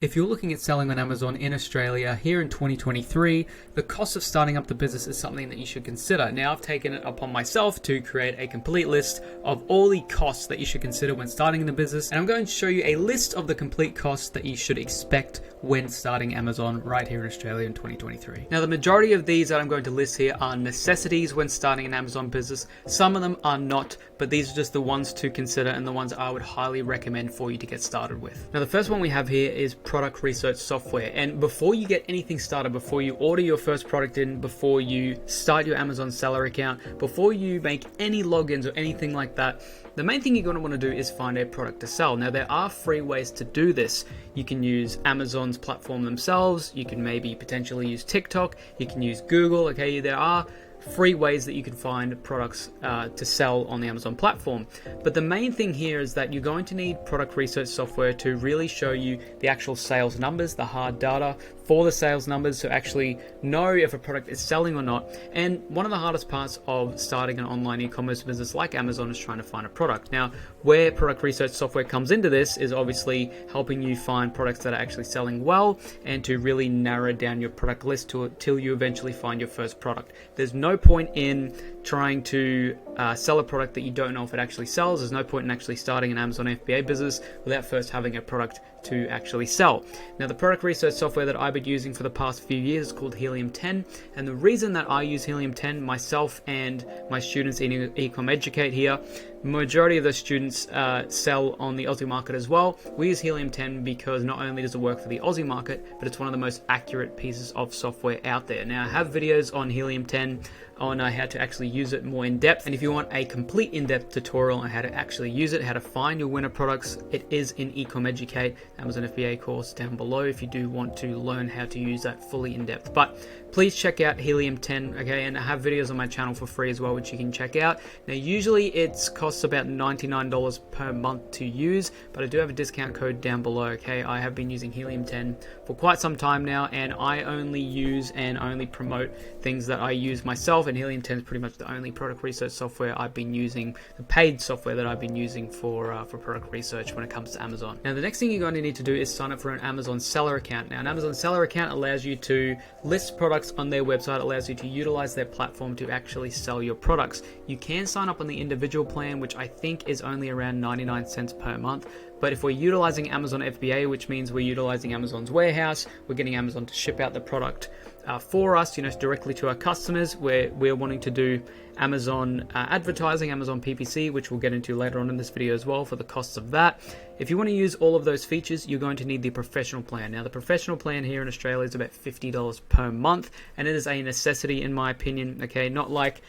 If you're looking at selling on Amazon in Australia here in 2023, the cost of starting up the business is something that you should consider. Now, I've taken it upon myself to create a complete list of all the costs that you should consider when starting in the business, and I'm going to show you a list of the complete costs that you should expect when starting Amazon right here in Australia in 2023. Now, the majority of these that I'm going to list here are necessities when starting an Amazon business. Some of them are not, but these are just the ones to consider and the ones I would highly recommend for you to get started with. Now, the first one we have here is product research software. And before you get anything started, before you order your first product in, before you start your Amazon seller account, before you make any logins or anything like that, the main thing you're going to want to do is find a product to sell. Now, there are free ways to do this. You can use Amazon's platform themselves. You can maybe potentially use TikTok. You can use Google. Okay, there are free ways that you can find products to sell on the Amazon platform. But the main thing here is that you're going to need product research software to really show you the actual sales numbers, the hard data for the sales numbers, to actually know if a product is selling or not. And one of the hardest parts of starting an online e-commerce business like Amazon is trying to find a product. Now, where product research software comes into this is obviously helping you find products that are actually selling well and to really narrow down your product list till you eventually find your first product. There's no point in trying to sell a product that you don't know if it actually sells. There's no point in actually starting an Amazon FBA business without first having a product to actually sell. Now, the product research software that I've been using for the past few years is called Helium 10, and the reason that I use Helium 10, myself and my students in Ecom Educate here, majority of the students sell on the Aussie market as well. We use Helium 10 because not only does it work for the Aussie market, but it's one of the most accurate pieces of software out there. Now, I have videos on Helium 10 on how to actually use it more in depth, and if you want a complete in-depth tutorial on how to actually use it, how to find your winner products, it is in Ecom Educate, Amazon FBA course down below if you do want to learn how to use that fully in depth. But please check out Helium 10, okay, and I have videos on my channel for free as well, which you can check out. Now, usually it costs about $99 per month to use, but I do have a discount code down below, okay? I have been using Helium 10 for quite some time now, and I only use and only promote things that I use myself, and Helium 10 is pretty much the only product research software I've been using, the paid software that I've been using for product research when it comes to Amazon. Now, the next thing you're going to need to do is sign up for an Amazon seller account. Now, an Amazon seller account allows you to list products on their website, allows you to utilize their platform to actually sell your products. You can sign up on the individual plan, which I think is only around 99 cents per month. But if we're utilizing Amazon FBA, which means we're utilizing Amazon's warehouse, we're getting Amazon to ship out the product for us, directly to our customers, where we're wanting to do Amazon advertising, Amazon PPC, which we'll get into later on in this video as well for the costs of that. If you want to use all of those features, you're going to need the professional plan. Now, the professional plan here in Australia is about $50 per month, and it is a necessity in my opinion, okay? Not like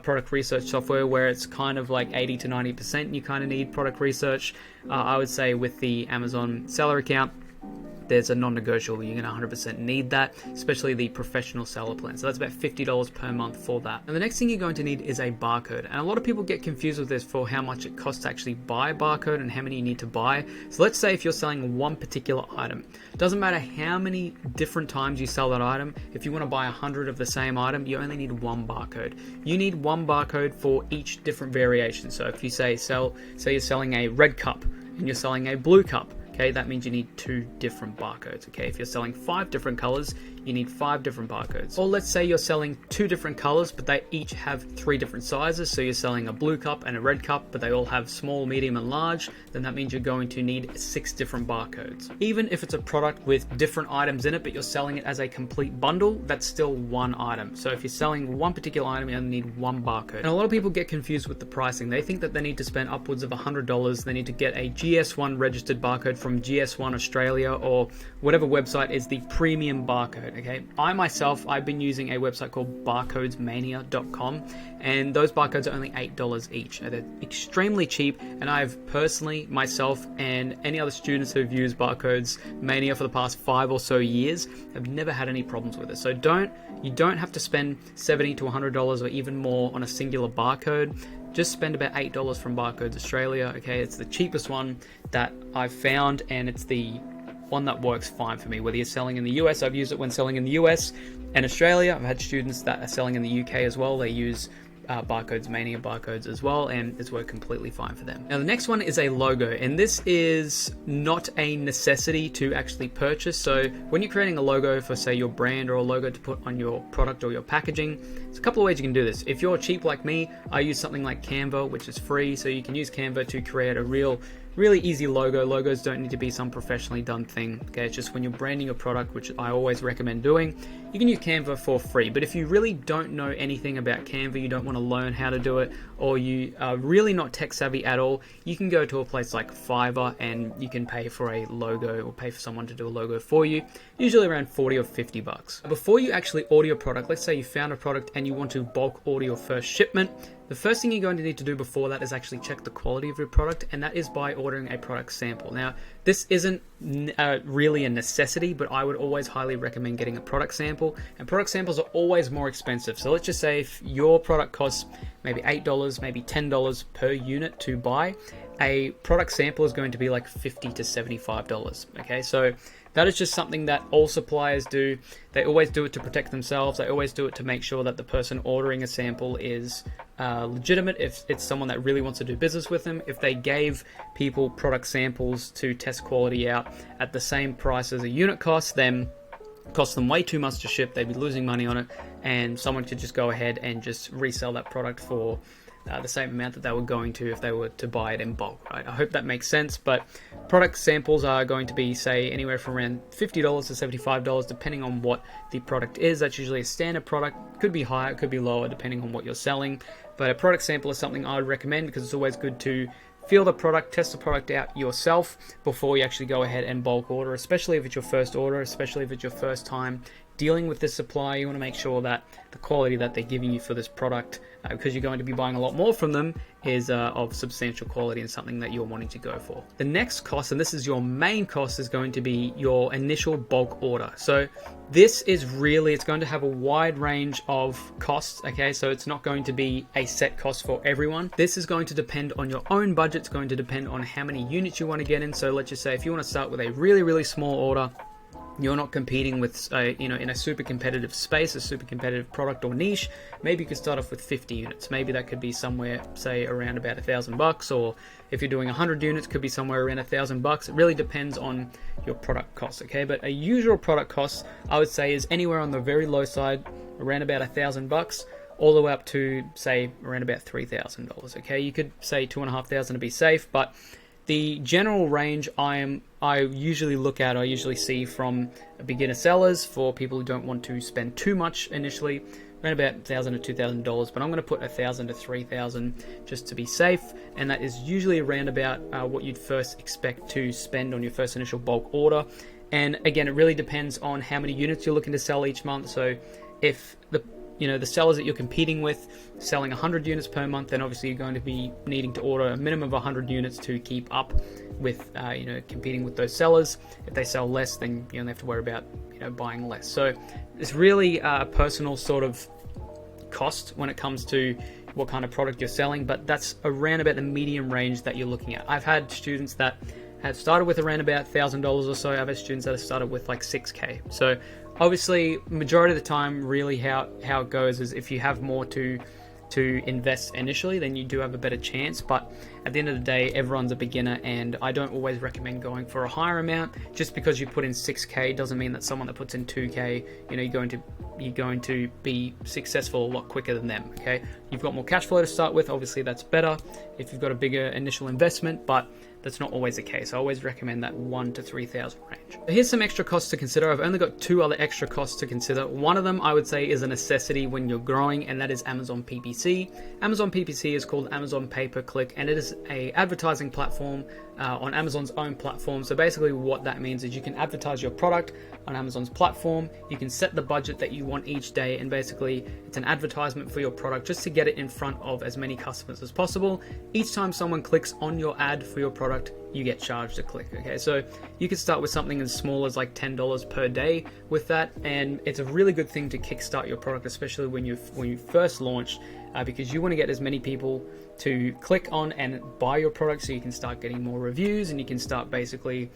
product research software where it's kind of like 80 to 90% you kind of need product research. I would say with the Amazon seller account, there's a non-negotiable. You're going to 100% need that, especially the professional seller plan. So that's about $50 per month for that. And the next thing you're going to need is a barcode. And a lot of people get confused with this for how much it costs to actually buy a barcode and how many you need to buy. So let's say if you're selling one particular item, it doesn't matter how many different times you sell that item. If you want to buy 100 of the same item, you only need one barcode. You need one barcode for each different variation. So if you say you're selling a red cup and you're selling a blue cup, okay, that means you need 2 different barcodes, okay? If you're selling 5 different colors, you need 5 different barcodes. Or let's say you're selling 2 different colors, but they each have 3 different sizes. So you're selling a blue cup and a red cup, but they all have small, medium, and large. Then that means you're going to need 6 different barcodes. Even if it's a product with different items in it, but you're selling it as a complete bundle, that's still one item. So if you're selling one particular item, you only need one barcode. And a lot of people get confused with the pricing. They think that they need to spend upwards of $100. They need to get a GS1 registered barcode from GS1 Australia or whatever website is the premium barcode. Okay, I've been using a website called barcodesmania.com, and those barcodes are only $8 each. They're extremely cheap, and I've personally, myself, and any other students who've used Barcodes Mania for the past 5 or so years have never had any problems with it. So you don't have to spend $70 to $100 or even more on a singular barcode. Just spend about $8 from Barcodes Australia. Okay, it's the cheapest one that I've found, and it's the one that works fine for me. Whether you're selling in the US, I've used it when selling in the US and Australia. I've had students that are selling in the UK as well. They use barcodes, mania barcodes as well, and it's worked completely fine for them. Now the next one is a logo, and this is not a necessity to actually purchase. So when you're creating a logo for, say, your brand, or a logo to put on your product or your packaging, there's a couple of ways you can do this. If you're cheap like me, I use something like Canva, which is free, so you can use Canva to create a really easy logo. Logos don't need to be some professionally done thing. Okay, it's just when you're branding a product, which I always recommend doing, you can use Canva for free. But if you really don't know anything about Canva, you don't want to learn how to do it, or you are really not tech savvy at all, you can go to a place like Fiverr and you can pay for a logo, or pay for someone to do a logo for you, usually around 40 or 50 bucks. Before you actually order your product, let's say you found a product and you want to bulk order your first shipment, the first thing you're going to need to do before that is actually check the quality of your product, and that is by ordering a product sample. Now, this isn't really a necessity, but I would always highly recommend getting a product sample, and product samples are always more expensive. So let's just say if your product costs maybe $8, maybe $10 per unit to buy, a product sample is going to be like $50 to $75. Okay, so that is just something that all suppliers do. They always do it to protect themselves. They always do it to make sure that the person ordering a sample is legitimate, if it's someone that really wants to do business with them. If they gave people product samples to test quality out at the same price as a unit cost, then it costs them way too much to ship. They'd be losing money on it, and someone could just go ahead and just resell that product for the same amount that they were going to if they were to buy it in bulk, right? I hope that makes sense. But product samples are going to be, say, anywhere from around $50 to $75, depending on what the product is. That's usually a standard product. Could be higher, it could be lower, depending on what you're selling. But a product sample is something I would recommend, because it's always good to feel the product, test the product out yourself before you actually go ahead and bulk order, especially if it's your first order, especially if it's your first time dealing with this supplier. You want to make sure that the quality that they're giving you for this product, because you're going to be buying a lot more from them, is of substantial quality and something that you're wanting to go for. The next cost, and this is your main cost, is going to be your initial bulk order. So this is really, it's going to have a wide range of costs, okay? So it's not going to be a set cost for everyone. This is going to depend on your own budget. It's going to depend on how many units you want to get in. So let's just say if you want to start with a really small order, you're not competing with, in a super competitive space, a super competitive product or niche, maybe you could start off with 50 units. Maybe that could be somewhere, say, around about $1,000, or if you're doing 100 units, could be somewhere around $1,000. It really depends on your product cost, okay? But a usual product cost, I would say, is anywhere on the very low side, around about $1,000, all the way up to, say, around about $3,000, okay? You could say $2,500 to be safe, but the general range I usually see from beginner sellers, for people who don't want to spend too much initially, around about $1,000 to $2,000, but I'm going to put $1,000 to $3,000 just to be safe, and that is usually around about what you'd first expect to spend on your first initial bulk order. And again, it really depends on how many units you're looking to sell each month. So if the sellers that you're competing with selling 100 units per month, then obviously you're going to be needing to order a minimum of 100 units to keep up with, competing with those sellers. If they sell less, then you don't have to worry about, buying less. So it's really a personal sort of cost when it comes to what kind of product you're selling, but that's around about the medium range that you're looking at. I've had students that have started with around about $1,000 or so. I've had students that have started with like $6K. So obviously, majority of the time, really how it goes is if you have more to invest initially, then you do have a better chance. But at the end of the day, everyone's a beginner, and I don't always recommend going for a higher amount. Just because you put in 6K doesn't mean that someone that puts in 2K, you're going to be successful a lot quicker than them. Okay, you've got more cash flow to start with. Obviously, that's better if you've got a bigger initial investment, but that's not always the case. I always recommend that $1,000 to $3,000 range. Here's some extra costs to consider. I've only got 2 other extra costs to consider. One of them I would say is a necessity when you're growing, and that is Amazon PPC. Amazon PPC is called Amazon Pay-Per-Click, and it is a advertising platform on Amazon's own platform. So basically what that means is you can advertise your product on Amazon's platform. You can set the budget that you want each day, and basically it's an advertisement for your product just to get it in front of as many customers as possible. Each time someone clicks on your ad for your product, you get charged a click. Okay, so you can start with something as small as like $10 per day with that, and it's a really good thing to kickstart your product, especially when you first launch, because you want to get as many people to click on and buy your product, so you can start getting more reviews, and you can start basically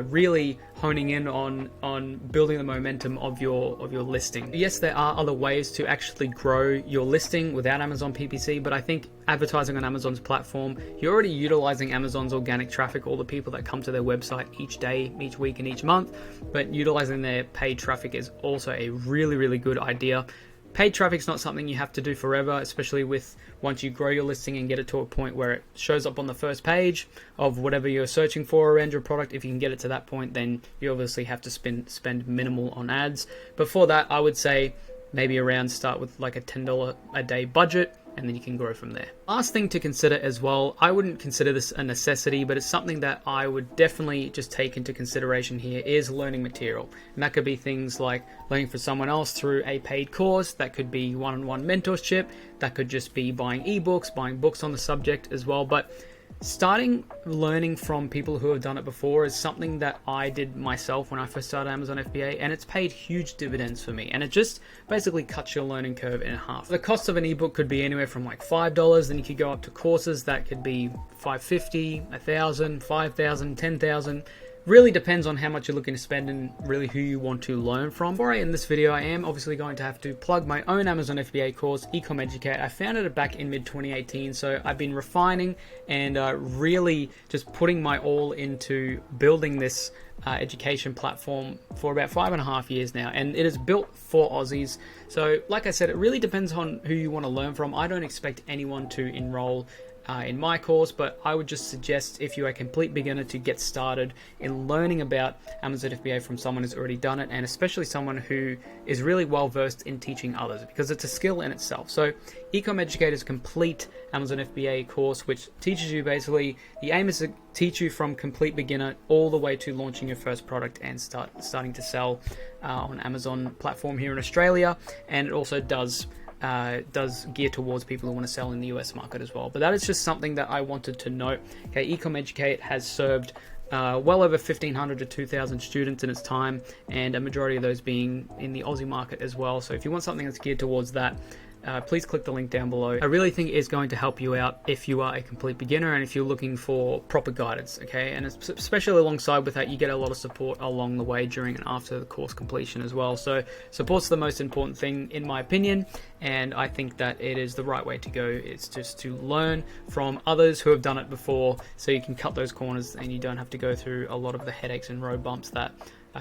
really honing in on building the momentum of your listing. Yes, there are other ways to actually grow your listing without Amazon PPC, but I think advertising on Amazon's platform, you're already utilizing Amazon's organic traffic, all the people that come to their website each day, each week, and each month, but utilizing their paid traffic is also a really, really good idea. Paid traffic's not something you have to do forever, especially with once you grow your listing and get it to a point where it shows up on the first page of whatever you're searching for around your product. If you can get it to that point, then you obviously have to spend minimal on ads. Before that, I would say maybe start with like a $10 a day budget, and then you can grow from there. Last thing to consider as well, I wouldn't consider this a necessity, but it's something that I would definitely just take into consideration here, is learning material. And that could be things like learning from someone else through a paid course, that could be one-on-one mentorship, that could just be buying ebooks, buying books on the subject as well. But starting learning from people who have done it before is something that I did myself when I first started Amazon FBA, and it's paid huge dividends for me, and it just basically cuts your learning curve in half. The cost of an ebook could be anywhere from like $5, then you could go up to courses that could be $550, $1,000, $5,000, $10,000. Really depends on how much you're looking to spend and really who you want to learn from. Before I end this video, I am obviously going to have to plug my own Amazon FBA course, Ecom Educate. I founded it back in mid-2018, so I've been refining and really just putting my all into building this education platform for about 5.5 years now, and it is built for Aussies. So like I said, it really depends on who you want to learn from. I don't expect anyone to enroll in my course, but I would just suggest, if you're a complete beginner, to get started in learning about Amazon FBA from someone who's already done it, and especially someone who is really well versed in teaching others, because it's a skill in itself. So Ecom Educate is a complete Amazon FBA course which teaches you, basically the aim is to teach you from complete beginner all the way to launching your first product and starting to sell on Amazon platform here in Australia, and it also does gear towards people who want to sell in the US market as well. But that is just something that I wanted to note. Okay, Ecom Educate has served well over 1,500 to 2,000 students in its time, and a majority of those being in the Aussie market as well. So if you want something that's geared towards that, please click the link down below. I really think it's going to help you out if you are a complete beginner and if you're looking for proper guidance, okay? And especially alongside with that, you get a lot of support along the way during and after the course completion as well. So support's the most important thing in my opinion, and I think that it is the right way to go. It's just to learn from others who have done it before, so you can cut those corners and you don't have to go through a lot of the headaches and road bumps that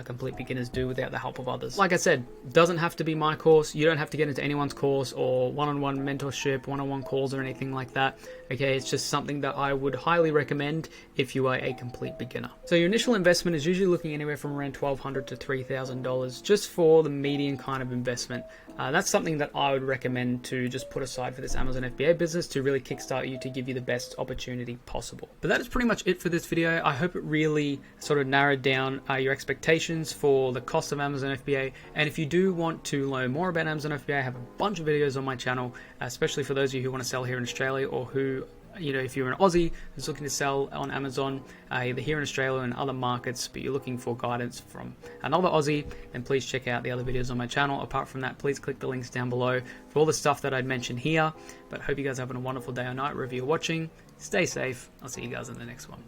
complete beginners do without the help of others. Like I said, doesn't have to be my course. You don't have to get into anyone's course or one-on-one mentorship, one-on-one calls or anything like that. Okay, it's just something that I would highly recommend if you are a complete beginner. So your initial investment is usually looking anywhere from around $1,200 to $3,000 just for the median kind of investment. That's something that I would recommend to just put aside for this Amazon FBA business to really kickstart you, to give you the best opportunity possible. But that is pretty much it for this video. I hope it really sort of narrowed down your expectations for the cost of Amazon FBA. And if you do want to learn more about Amazon FBA, I have a bunch of videos on my channel, especially for those of you who want to sell here in Australia, or who, you know, if you're an Aussie who's looking to sell on Amazon, either here in Australia and other markets, but you're looking for guidance from another Aussie, then please check out the other videos on my channel. Apart from that, please click the links down below for all the stuff that I'd mentioned here. But I hope you guys are having a wonderful day or night wherever you're watching. Stay safe. I'll see you guys in the next one.